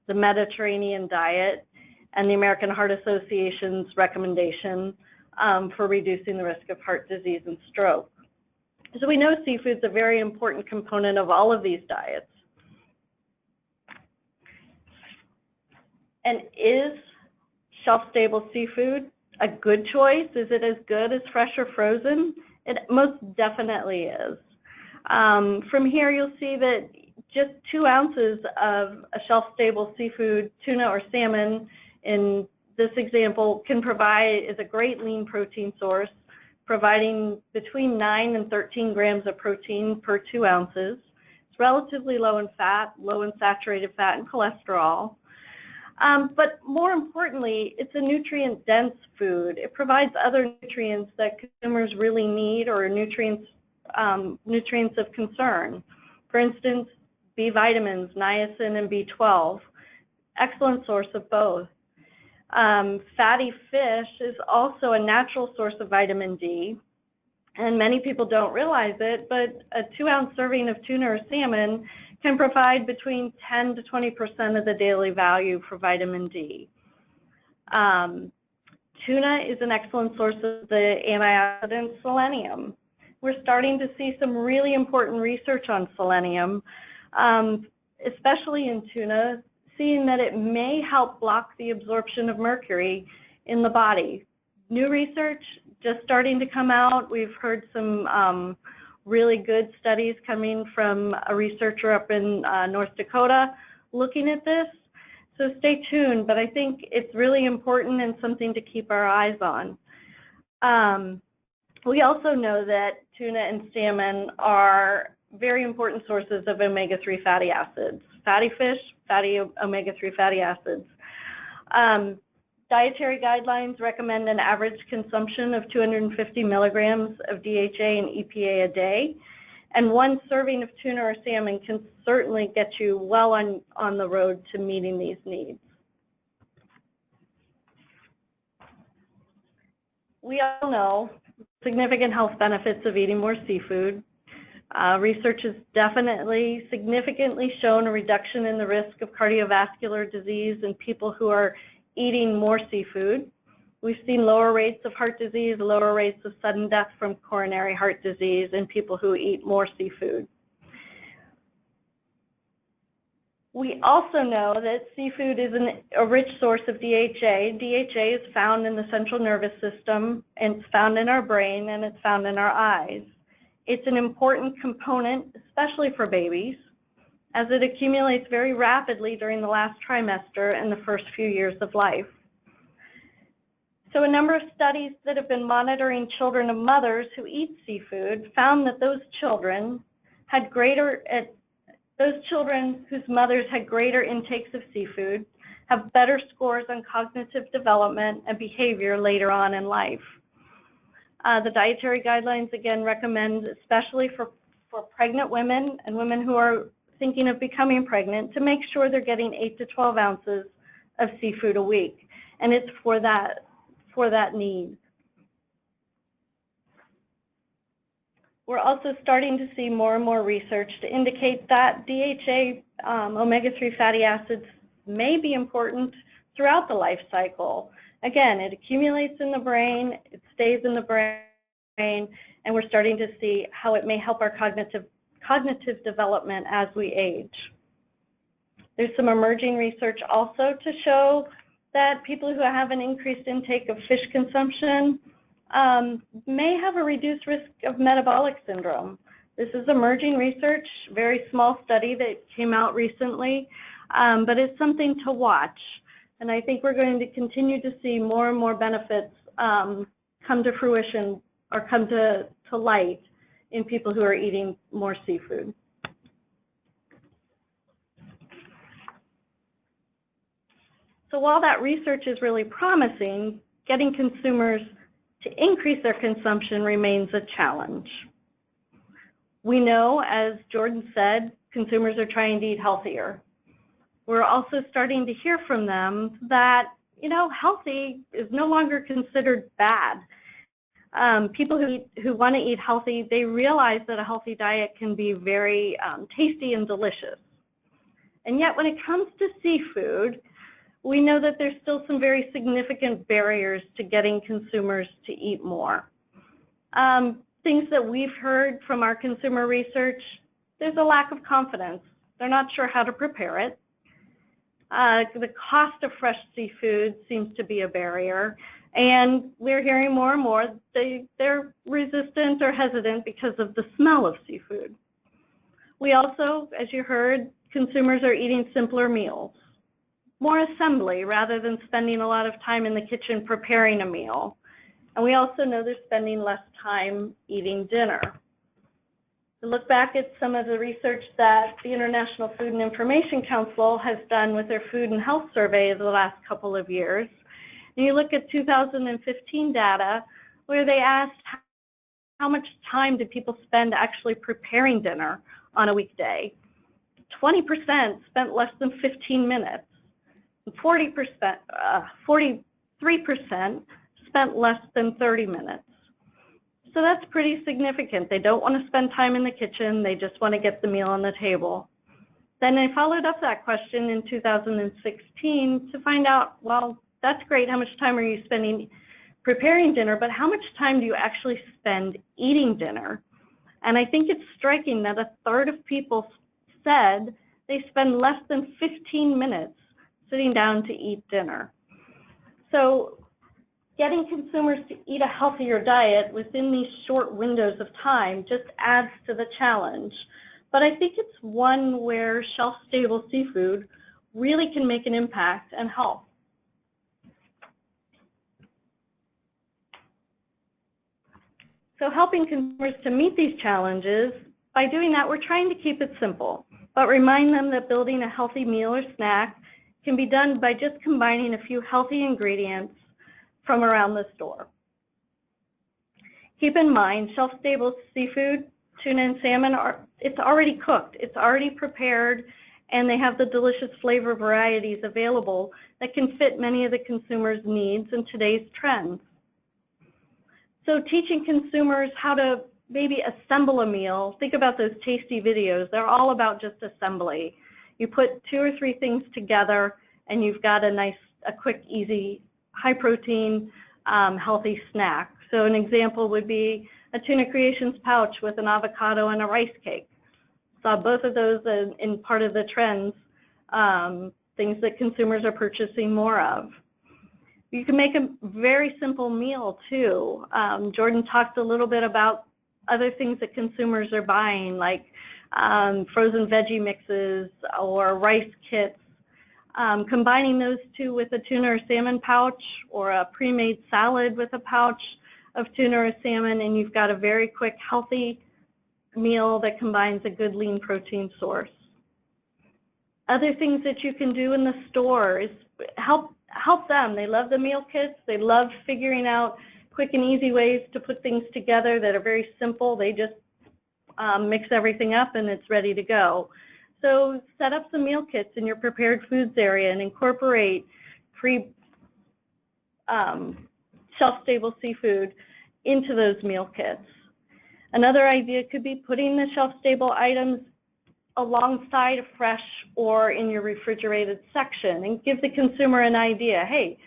[SPEAKER 4] the Mediterranean diet, and the American Heart Association's recommendation for reducing the risk of heart disease and stroke. So we know seafood is a very important component of all of these diets. And is shelf-stable seafood a good choice? Is it as good as fresh or frozen? It most definitely is. From here, you'll see that just 2 ounces of a shelf-stable seafood, tuna or salmon, in this example, is a great lean protein source, providing between 9 and 13 grams of protein per 2 ounces. It's relatively low in fat, low in saturated fat and cholesterol. But more importantly, it's a nutrient-dense food. It provides other nutrients that consumers really need, or nutrients of concern. For instance, B vitamins, niacin and B12, excellent source of both. Fatty fish is also a natural source of vitamin D, and many people don't realize it, but a 2-ounce serving of tuna or salmon can provide between 10 to 20% of the daily value for vitamin D. Tuna is an excellent source of the antioxidant selenium. We're starting to see some really important research on selenium, especially in tuna, seeing that it may help block the absorption of mercury in the body. New research just starting to come out. We've heard some really good studies coming from a researcher up in North Dakota looking at this. So stay tuned, but I think it's really important and something to keep our eyes on. We also know that tuna and salmon are very important sources of omega-3 fatty acids. Fatty fish, fatty omega-3 fatty acids. Dietary guidelines recommend an average consumption of 250 milligrams of DHA and EPA a day, and 1 serving of tuna or salmon can certainly get you well on the road to meeting these needs. We all know significant health benefits of eating more seafood. Research has definitely significantly shown a reduction in the risk of cardiovascular disease in people who are eating more seafood. We've seen lower rates of heart disease, lower rates of sudden death from coronary heart disease in people who eat more seafood. We also know that seafood is a rich source of DHA. DHA is found in the central nervous system, and it's found in our brain, and it's found in our eyes. It's an important component, especially for babies, as it accumulates very rapidly during the last trimester and the first few years of life. So a number of studies that have been monitoring children of mothers who eat seafood found that those children whose mothers had greater intakes of seafood have better scores on cognitive development and behavior later on in life. The dietary guidelines again recommend, especially for pregnant women and women who are thinking of becoming pregnant, to make sure they're getting 8 to 12 ounces of seafood a week, and it's for that need. We're also starting to see more and more research to indicate that DHA, omega-3 fatty acids, may be important throughout the life cycle. Again, it accumulates in the brain, it stays in the brain, and we're starting to see how it may help our cognitive development as we age. There's some emerging research also to show that people who have an increased intake of fish consumption may have a reduced risk of metabolic syndrome. This is emerging research, very small study that came out recently, but it's something to watch. And I think we're going to continue to see more and more benefits come to fruition or come to light in people who are eating more seafood. So while that research is really promising, getting consumers to increase their consumption remains a challenge. We know, as Jordan said, consumers are trying to eat healthier. We're also starting to hear from them that, healthy is no longer considered bad. People who want to eat healthy, they realize that a healthy diet can be very tasty and delicious. And yet when it comes to seafood, we know that there's still some very significant barriers to getting consumers to eat more. Things that we've heard from our consumer research, there's a lack of confidence. They're not sure how to prepare it. The cost of fresh seafood seems to be a barrier. And we're hearing more and more they're resistant or hesitant because of the smell of seafood. We also, as you heard, consumers are eating simpler meals. More assembly rather than spending a lot of time in the kitchen preparing a meal. And we also know they're spending less time eating dinner. To look back at some of the research that the International Food and Information Council has done with their food and health survey of the last couple of years, and you look at 2015 data where they asked how much time did people spend actually preparing dinner on a weekday. 20% spent less than 15 minutes. 43% spent less than 30 minutes. So that's pretty significant. They don't want to spend time in the kitchen. They just want to get the meal on the table. Then they followed up that question in 2016 to find out, well, that's great. How much time are you spending preparing dinner, but how much time do you actually spend eating dinner? And I think it's striking that a third of people said they spend less than 15 minutes sitting down to eat dinner. So getting consumers to eat a healthier diet within these short windows of time just adds to the challenge. But I think it's one where shelf-stable seafood really can make an impact and help. So helping consumers to meet these challenges, by doing that, we're trying to keep it simple, but remind them that building a healthy meal or snack can be done by just combining a few healthy ingredients from around the store. Keep in mind, shelf-stable seafood, tuna and salmon, it's already cooked, it's already prepared, and they have the delicious flavor varieties available that can fit many of the consumers' needs in today's trends. So teaching consumers how to maybe assemble a meal, think about those tasty videos, they're all about just assembly. You put 2 or 3 things together and you've got a quick, easy, high protein, healthy snack. So an example would be a tuna creations pouch with an avocado and a rice cake. Saw both of those in part of the trends, things that consumers are purchasing more of. You can make a very simple meal too. Jordan talked a little bit about other things that consumers are buying, like frozen veggie mixes or rice kits. Combining those two with a tuna or salmon pouch or a pre-made salad with a pouch of tuna or salmon, and you've got a very quick, healthy meal that combines a good lean protein source. Other things that you can do in the store is help them. They love the meal kits. They love figuring out quick and easy ways to put things together that are very simple. They just mix everything up and it's ready to go. So set up some meal kits in your prepared foods area and incorporate shelf-stable seafood into those meal kits. Another idea could be putting the shelf-stable items alongside a fresh or in your refrigerated section and give the consumer an idea. Hey,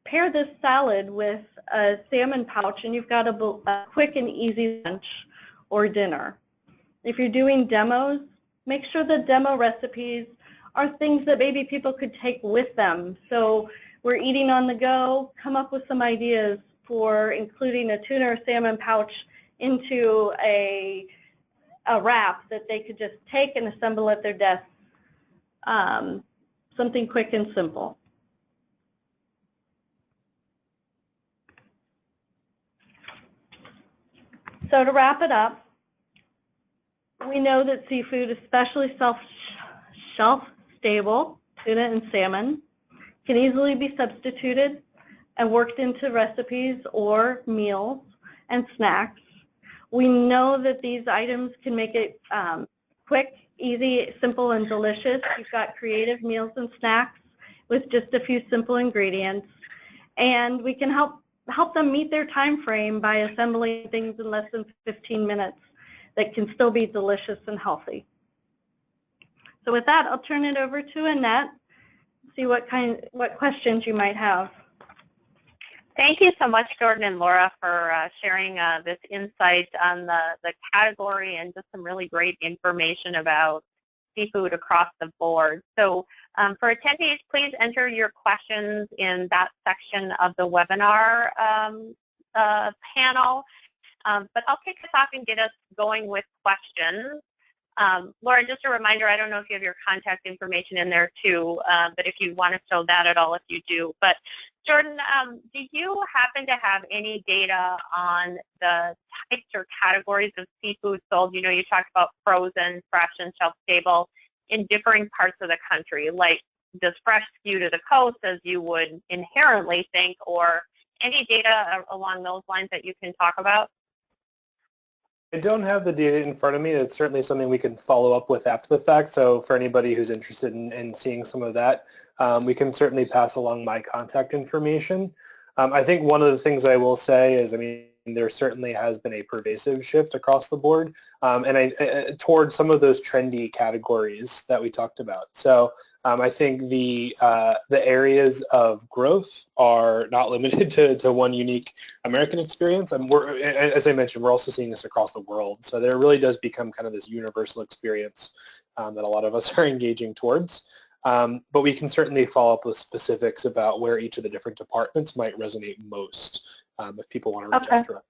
[SPEAKER 4] pair this salad with a salmon pouch and you've got a quick and easy lunch or dinner. If you're doing demos, make sure the demo recipes are things that maybe people could take with them. So we're eating on the go, come up with some ideas for including a tuna or salmon pouch into a a wrap that they could just take and assemble at their desk. Something quick and simple. So to wrap it up, we know that seafood, especially shelf-stable, tuna and salmon, can easily be substituted and worked into recipes or meals and snacks. We know that these items can make it quick, easy, simple, and delicious. You've got creative meals and snacks with just a few simple ingredients. And we can help them meet their time frame by assembling things in less than 15 minutes that can still be delicious and healthy. So with that, I'll turn it over to Annette, see what questions you might have.
[SPEAKER 2] Thank you so much, Jordan and Laura, for sharing this insight on the category and just some really great information about seafood across the board. So for attendees, please enter your questions in that section of the webinar panel. But I'll kick us off and get us going with questions. Laura, just a reminder, I don't know if you have your contact information in there too, but if you want to show that at all, if you do. But Jordan, do you happen to have any data on the types or categories of seafood sold? You know, you talked about frozen, fresh, and shelf-stable in differing parts of the country. Like, does fresh skew to the coast as you would inherently think, or any data along those lines that you can talk about?
[SPEAKER 3] I don't have the data in front of me. It's certainly something we can follow up with after the fact. So for anybody who's interested in seeing some of that, we can certainly pass along my contact information. I think one of the things I will say is, I mean, there certainly has been a pervasive shift across the board and towards some of those trendy categories that we talked about. So I think the areas of growth are not limited to one unique American experience. And as I mentioned, we're also seeing this across the world. So there really does become kind of this universal experience that a lot of us are engaging towards. But we can certainly follow up with specifics about where each of the different departments might resonate most if people want to reach out to us.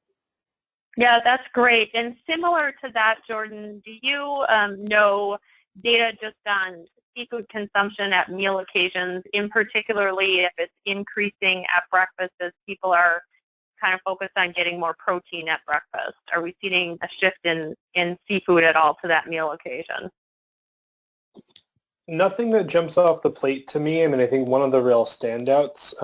[SPEAKER 2] Yeah, that's great. And similar to that, Jordan, do you know data just on seafood consumption at meal occasions, in particularly if it's increasing at breakfast as people are kind of focused on getting more protein at breakfast? Are we seeing a shift in seafood at all to that meal occasion?
[SPEAKER 3] Nothing that jumps off the plate to me. I mean, I think one of the real standouts,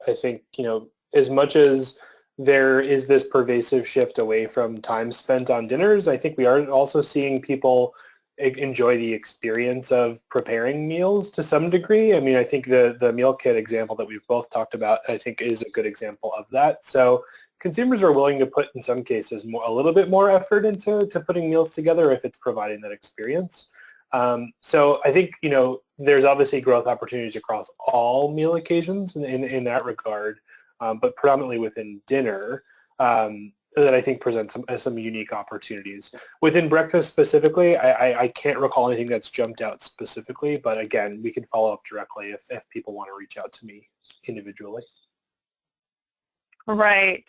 [SPEAKER 3] I think, you know, as much as there is this pervasive shift away from time spent on dinners, I think we are also seeing people enjoy the experience of preparing meals to some degree. I mean, I think the meal kit example that we've both talked about, I think, is a good example of that. So consumers are willing to put, in some cases, a little bit more effort into putting meals together if it's providing that experience. So I think, you know, there's obviously growth opportunities across all meal occasions in that regard, but predominantly within dinner that I think presents some unique opportunities. Within breakfast specifically, I can't recall anything that's jumped out specifically, but again, we can follow up directly if people want to reach out to me individually.
[SPEAKER 2] Right.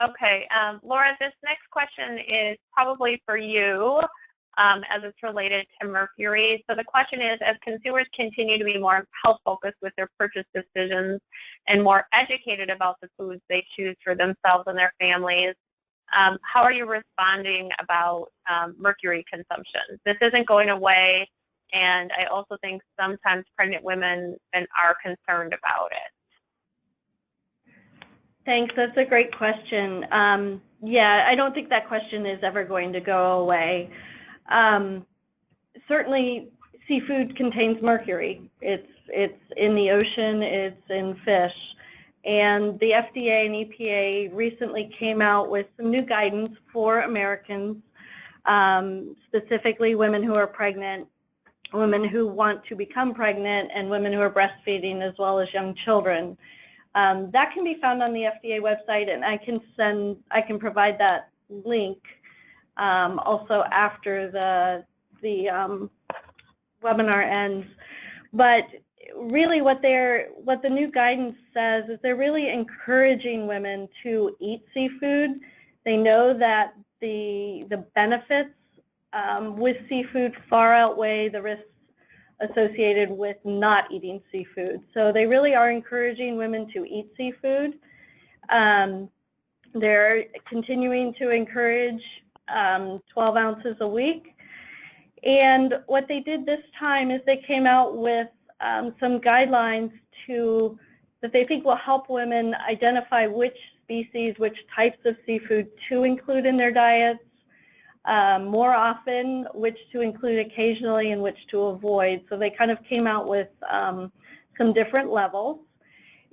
[SPEAKER 2] Okay. Laura, this next question is probably for you as it's related to mercury. So the question is, as consumers continue to be more health-focused with their purchase decisions and more educated about the foods they choose for themselves and their families, how are you responding about mercury consumption? This isn't going away, and I also think sometimes pregnant women are concerned about it.
[SPEAKER 4] Thanks. That's a great question. Yeah, I don't think that question is ever going to go away. Certainly, seafood contains mercury. It's in the ocean. It's in fish. And the FDA and EPA recently came out with some new guidance for Americans, specifically women who are pregnant, women who want to become pregnant, and women who are breastfeeding, as well as young children. That can be found on the FDA website, and I can provide that link also after the webinar ends. But really what the new guidance says is they're really encouraging women to eat seafood. They know that the benefits with seafood far outweigh the risks associated with not eating seafood. So they really are encouraging women to eat seafood. They're continuing to encourage 12 ounces a week. And what they did this time is they came out with some guidelines that they think will help women identify which species, which types of seafood to include in their diets more often, which to include occasionally, and which to avoid. So they kind of came out with some different levels.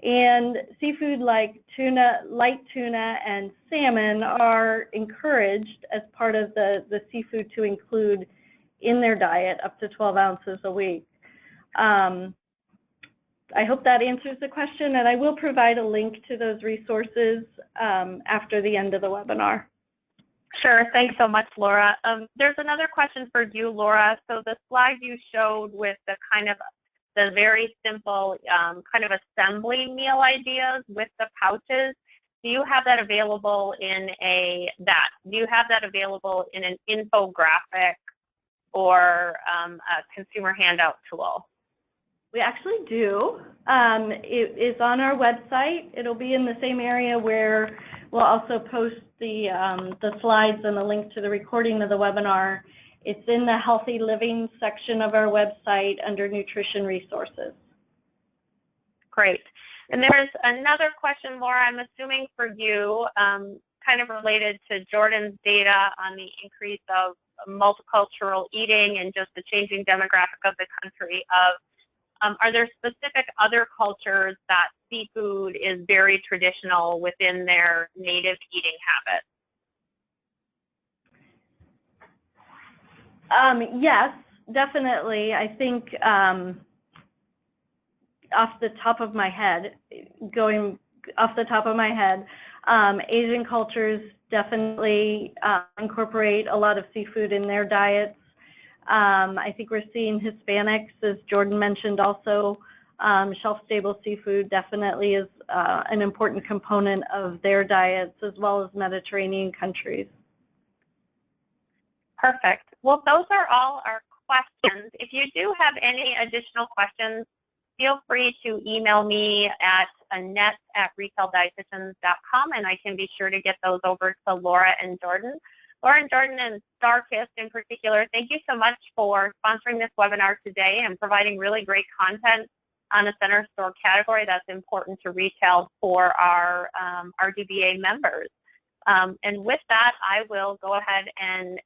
[SPEAKER 4] And seafood like tuna, light tuna, and salmon are encouraged as part of the seafood to include in their diet up to 12 ounces a week. I hope that answers the question, and I will provide a link to those resources after the end of the webinar.
[SPEAKER 2] Sure. Thanks so much, Laura. There's another question for you, Laura. So the slide you showed with the the very simple kind of assembly meal ideas with the pouches, do you have that available in do you have that available in an infographic or a consumer handout tool?
[SPEAKER 4] We actually do. It is on our website. It'll be in the same area where we'll also post the slides and the link to the recording of the webinar. It's in the Healthy Living section of our website under Nutrition Resources.
[SPEAKER 2] Great. And there's another question, Laura, I'm assuming for you, kind of related to Jordan's data on the increase of multicultural eating and just the changing demographic of the country. Are there specific other cultures that seafood is very traditional within their native eating habits?
[SPEAKER 4] Yes, definitely. I think off the top of my head, Asian cultures definitely incorporate a lot of seafood in their diets. I think we're seeing Hispanics, as Jordan mentioned, also shelf-stable seafood definitely is an important component of their diets, as well as Mediterranean countries.
[SPEAKER 2] Perfect. Well, those are all our questions. If you do have any additional questions, feel free to email me at annette@retaildietitians.com, and I can be sure to get those over to Laura and Jordan. Laura and Jordan and StarKist in particular, thank you so much for sponsoring this webinar today and providing really great content on the center store category that's important to retail for our RDBA members. And with that, I will go ahead and